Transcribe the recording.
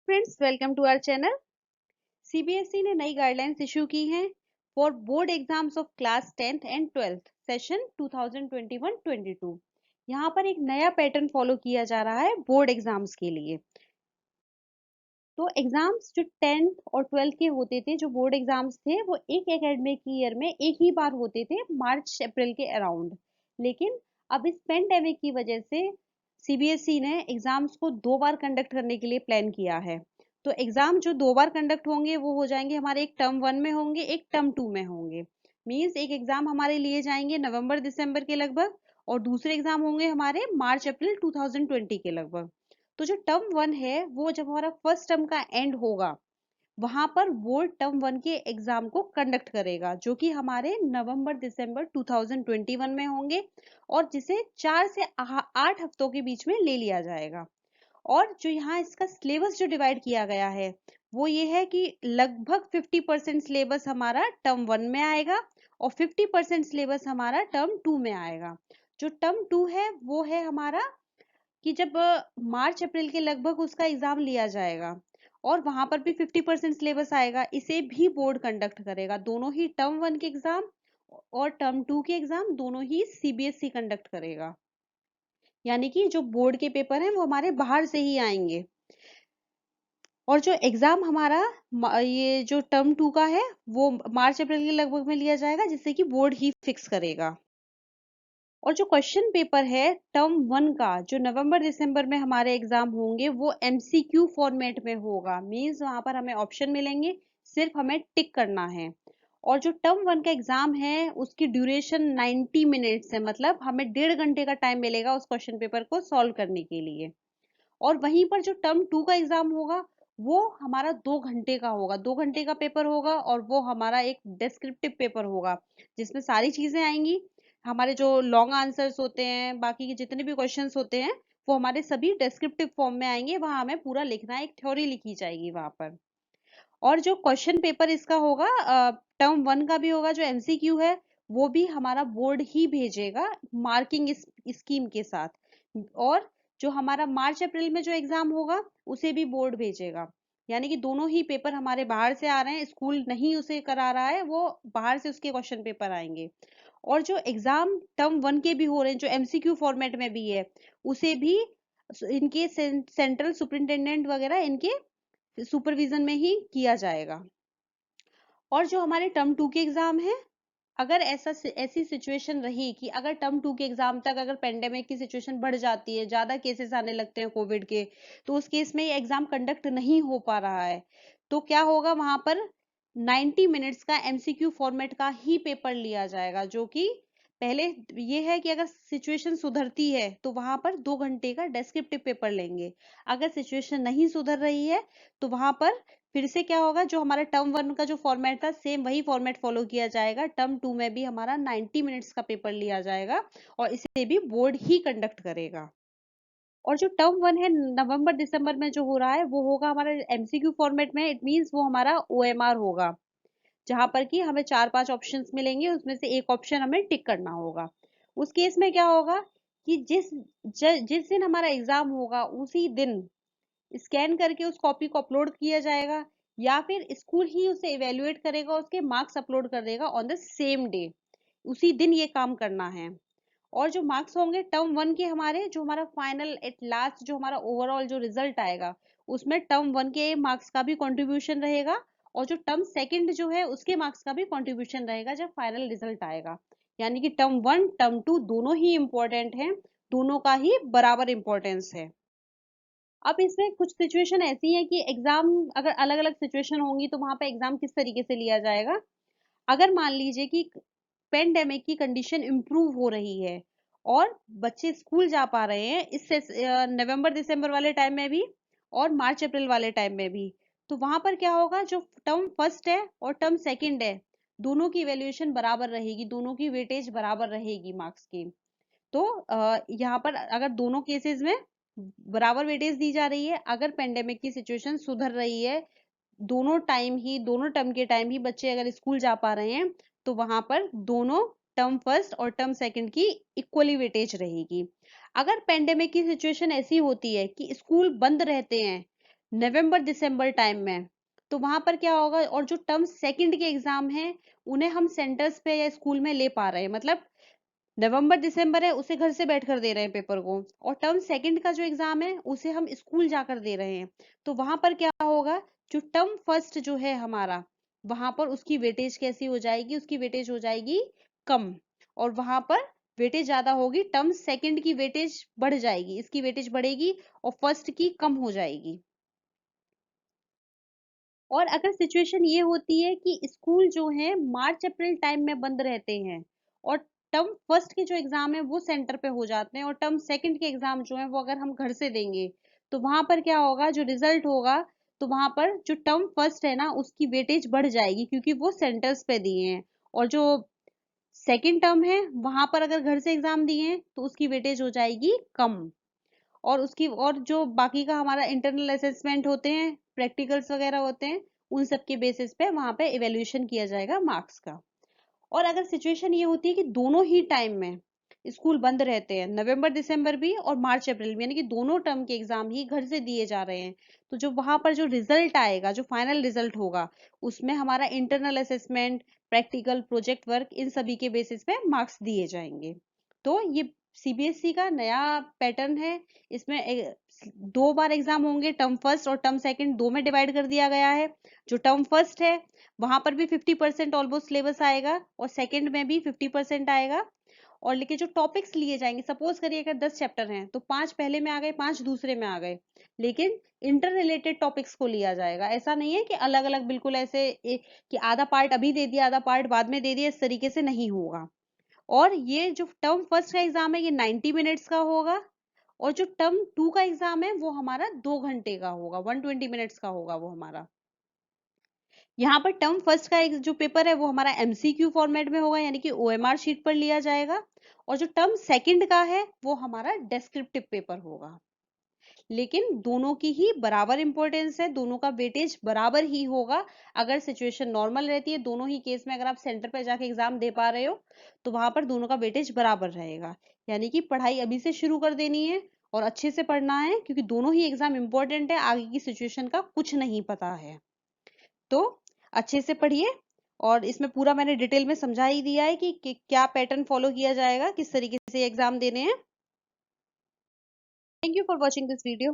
Friends, welcome to our channel. CBSE ने नई guidelines issue की हैं for board exams of class 10th and 12th session 2021-22। यहाँ पर एक नया पैटर्न फॉलो किया जा रहा है बोर्ड एग्जाम्स के लिए। तो एग्जाम्स जो 10th और 12th के होते थे, जो बोर्ड एग्जाम्स थे, वो एक एकेडमिक ईयर में एक ही बार होते थे, मार्च अप्रैल के अराउंड। लेकिन अब इस पेंडेमिक की वजह से सीबीएसई ने एग्जाम्स को 2 बार कंडक्ट करने के लिए प्लान किया है। तो एग्जाम जो 2 बार कंडक्ट होंगे वो हो जाएंगे हमारे, एक टर्म 1 में होंगे, एक टर्म 2 में होंगे। मीन्स एक एग्जाम हमारे लिए जाएंगे नवंबर दिसंबर के लगभग, और दूसरे एग्जाम होंगे हमारे मार्च अप्रैल 2020 के लगभग। तो जो टर्म 1 है वो जब हमारा फर्स्ट टर्म का एंड होगा, वहां पर बोर्ड टर्म 1 के एग्जाम को कंडक्ट करेगा, जो कि हमारे नवंबर दिसंबर 2021 में होंगे, और जिसे 4 से 8 हफ्तों के बीच में ले लिया जाएगा। और जो यहाँ इसका सिलेबस जो डिवाइड किया गया है वो ये है कि लगभग 50% सिलेबस हमारा टर्म 1 में आएगा और 50% सिलेबस हमारा टर्म 2 में आएगा। जो टर्म 2 है वो है हमारा कि जब मार्च अप्रैल के लगभग उसका एग्जाम लिया जाएगा, और वहां पर भी 50% सिलेबस आएगा, इसे भी बोर्ड कंडक्ट करेगा। दोनों ही टर्म 1 के एग्जाम और टर्म 2 के एग्जाम दोनों ही सीबीएसई कंडक्ट करेगा। यानी कि जो बोर्ड के पेपर हैं वो हमारे बाहर से ही आएंगे। और जो एग्जाम हमारा ये जो टर्म 2 का है वो मार्च अप्रैल के लगभग में लिया जाएगा, जिससे कि बोर्ड ही फिक्स करेगा। और जो क्वेश्चन पेपर है टर्म 1 का, जो नवंबर दिसंबर में हमारे एग्जाम होंगे, वो एमसीक्यू फॉर्मेट में होगा। मींस वहां पर हमें ऑप्शन मिलेंगे, सिर्फ हमें टिक करना है। और जो टर्म 1 का एग्जाम है उसकी ड्यूरेशन 90 मिनट्स है, मतलब हमें 1.5 घंटे का टाइम मिलेगा उस क्वेश्चन पेपर को सॉल्व करने के लिए। और वहीं पर जो टर्म 2 का एग्जाम होगा वो हमारा 2 घंटे का होगा, 2 घंटे का पेपर होगा, और वो हमारा एक डिस्क्रिप्टिव पेपर होगा, जिसमें सारी चीजें आएंगी। हमारे जो लॉन्ग आंसर्स होते हैं, बाकी के जितने भी क्वेश्चंस होते हैं, वो हमारे सभी डिस्क्रिप्टिव फॉर्म में आएंगे। वहां हमें पूरा लिखना है, एक थ्योरी लिखी जाएगी वहां पर। और जो क्वेश्चन पेपर इसका होगा टर्म 1 का भी होगा, जो एमसीक्यू है वो भी हमारा बोर्ड ही भेजेगा मार्किंग स्कीम के साथ। और जो हमारा मार्च अप्रैल में जो एग्जाम होगा उसे भी बोर्ड भेजेगा। यानी कि दोनों ही पेपर हमारे बाहर से आ रहे हैं, स्कूल नहीं उसे करा रहा है, वो बाहर से उसके क्वेश्चन पेपर आएंगे। और जो एग्जाम टर्म 1 के भी हो रहे हैं, जो एमसीक्यू फॉर्मेट में भी है, उसे भी इनके सेंट्रल सुपरिंटेंडेंट वगैरह इनके सुपरविजन में ही किया जाएगा। और जो हमारे टर्म 2 के एग्जाम है, अगर ऐसी सिचुएशन रही कि अगर टर्म 2 के एग्जाम तक अगर पेंडेमिक की सिचुएशन बढ़ जाती है, ज्यादा केसेस आने लगते हैं कोविड के, तो उस केस में ये एग्जाम कंडक्ट नहीं हो पा रहा है, तो क्या होगा, वहां पर 90 मिनट्स का एमसीक्यू फॉर्मेट का ही पेपर लिया जाएगा। जो कि पहले ये है कि अगर सिचुएशन सुधरती है तो वहां पर 2 घंटे का डेस्क्रिप्टिव पेपर लेंगे। अगर सिचुएशन नहीं सुधर रही है तो वहां पर फिर से क्या होगा, जो हमारा टर्म 1 का जो फॉर्मेट था सेम वही फॉर्मेट फॉलो किया जाएगा। टर्म 2 में भी हमारा 90 मिनट्स का पेपर लिया जाएगा, और इसे भी बोर्ड ही कंडक्ट करेगा। और जो टर्म 1 है नवंबर दिसंबर में जो हो रहा है वो होगा हमारा एमसीक्यू फॉर्मेट में। इट मींस वो हमारा ओएमआर होगा, जहां पर कि हमें 4-5 ऑप्शंस मिलेंगे, उसमें से एक ऑप्शन हमें टिक करना होगा। उस केस में क्या होगा कि जिस दिन हमारा एग्जाम होगा उसी दिन स्कैन करके उस कॉपी को अपलोड किया जाएगा, या फिर स्कूल ही उसे इवेल्युएट करेगा, उसके मार्क्स अपलोड कर देगा ऑन द सेम डे। उसी दिन ये काम करना है। और जो मार्क्स होंगे टर्म 1 के हमारे, जो हमारा फाइनल एट लास्ट जो हमारा ओवरऑल जो रिजल्ट आएगा, उसमें टर्म 1 के मार्क्स का भी कंट्रीब्यूशन रहेगा, और जो टर्म सेकंड जो है उसके मार्क्स का भी कंट्रीब्यूशन रहेगा जब फाइनल रिजल्ट आएगा। यानी कि टर्म 1 टर्म 2 दोनों ही इंपॉर्टेंट हैं, दोनों का ही बराबर इंपॉर्टेंस है। अब इसमें कुछ सिचुएशन ऐसी है कि एग्जाम अगर अलग अलग सिचुएशन होंगी तो वहां पे एग्जाम किस तरीके से लिया जाएगा। अगर मान लीजिए कि पेंडेमिक की कंडीशन इंप्रूव हो रही है और बच्चे स्कूल जा पा रहे हैं, इससे नवंबर दिसंबर वाले टाइम में भी और मार्च अप्रैल वाले टाइम में भी, तो वहां पर क्या होगा, जो टर्म फर्स्ट है और टर्म सेकंड है, दोनों की इवेल्युएशन बराबर रहेगी, दोनों की वेटेज बराबर रहेगी मार्क्स की। तो यहाँ पर अगर दोनों केसेस में बराबर वेटेज दी जा रही है, अगर पेंडेमिक की सिचुएशन सुधर रही है, दोनों टर्म के टाइम ही बच्चे अगर स्कूल जा पा रहे हैं, तो वहां पर दोनों टर्म फर्स्ट और टर्म सेकंड की इक्वली वेटेज रहेगी। अगर पेंडेमिक की सिचुएशन ऐसी होती है कि स्कूल बंद रहते हैं, नवंबर दिसंबर टाइम में, तो वहां पर क्या होगा, और जो टर्म सेकंड के एग्जाम हैं उन्हें हम सेंटर्स पे या स्कूल में ले पा रहे हैं, मतलब नवंबर दिसंबर है उसे घर से बैठकर दे रहे हैं पेपर को, और टर्म सेकंड का जो एग्जाम है उसे हम स्कूल जाकर दे रहे हैं। तो वहां पर क्या होगा, जो टर्म फर्स्ट जो है हमारा, वहां पर उसकी वेटेज कैसी हो जाएगी, उसकी वेटेज हो जाएगी कम, और वहां पर वेटेज ज्यादा होगी, टर्म सेकंड की वेटेज बढ़ जाएगी, इसकी वेटेज बढ़ेगी और फर्स्ट की कम हो जाएगी। और अगर सिचुएशन ये होती है कि स्कूल जो है मार्च अप्रैल टाइम में बंद रहते हैं, और टर्म फर्स्ट के जो एग्जाम है वो सेंटर पे हो जाते हैं, और टर्म सेकंड के एग्जाम जो है वो अगर हम घर से देंगे, तो वहां पर क्या होगा, जो रिजल्ट होगा, तो वहां पर जो टर्म फर्स्ट है ना उसकी वेटेज बढ़ जाएगी, क्योंकि वो सेंटर्स पे दिए हैं, और जो सेकंड टर्म है वहां पर अगर घर से एग्जाम दिए हैं तो उसकी वेटेज हो जाएगी कम। और उसकी, और जो बाकी का हमारा इंटरनल असेसमेंट होते हैं, प्रैक्टिकल्स वगैरह होते हैं, उन सब के बेसिस पे वहां पे इवेल्युएशन किया जाएगा मार्क्स का। और अगर सिचुएशन ये होती है कि दोनों ही टाइम में स्कूल बंद रहते हैं, नवंबर दिसंबर भी और मार्च अप्रैल भी, यानी कि दोनों टर्म के एग्जाम ही घर से दिए जा रहे हैं, तो जो वहां पर जो रिजल्ट आएगा, जो फाइनल रिजल्ट होगा, उसमें हमारा internal assessment, practical, project work, इन सभी के बेसिस पे मार्क्स दिए जाएंगे। तो ये सीबीएसई का नया पैटर्न है। इसमें दो बार एग्जाम होंगे, टर्म फर्स्ट और टर्म सेकंड दो में डिवाइड कर दिया गया है। जो टर्म फर्स्ट है वहां पर भी 50% ऑलमोस्ट सिलेबस आएगा, और सेकंड में भी 50% आएगा। और लेकिन जो टॉपिक्स लिए जाएंगे, सपोज करिए अगर 10 चैप्टर हैं तो 5 पहले में आ गए, 5 दूसरे में आ गए, लेकिन इंटर रिलेटेड टॉपिक्स को लिया जाएगा। ऐसा नहीं है कि अलग अलग बिल्कुल ऐसे कि आधा पार्ट अभी दे दिया आधा पार्ट बाद में दे दिया, इस तरीके से नहीं होगा। और ये जो टर्म फर्स्ट का एग्जाम है ये 90 मिनट्स का होगा, और जो टर्म टू का एग्जाम है वो हमारा 2 घंटे का होगा, 120 मिनट्स का होगा वो हमारा। यहाँ पर टर्म फर्स्ट का एक जो पेपर है वो हमारा एमसीक्यू फॉर्मेट में होगा, यानी कि ओएमआर शीट पर लिया जाएगा, और जो टर्म सेकंड का है वो हमारा डेस्क्रिप्टिव पेपर होगा। लेकिन दोनों की ही बराबर इंपॉर्टेंस है, दोनों का वेटेज बराबर ही होगा। अगर सिचुएशन नॉर्मल रहती है, दोनों ही केस में अगर आप सेंटर पर जाके एग्जाम दे पा रहे हो, तो वहां पर दोनों का वेटेज बराबर रहेगा। यानी कि पढ़ाई अभी से शुरू कर देनी है, और अच्छे से पढ़ना है, क्योंकि दोनों ही एग्जाम इंपॉर्टेंट है, आगे की सिचुएशन का कुछ नहीं पता है। तो अच्छे से पढ़िए, और इसमें पूरा मैंने डिटेल में समझा ही दिया है कि क्या पैटर्न फॉलो किया जाएगा, किस तरीके से एग्जाम देने हैं। Thank you for watching this video.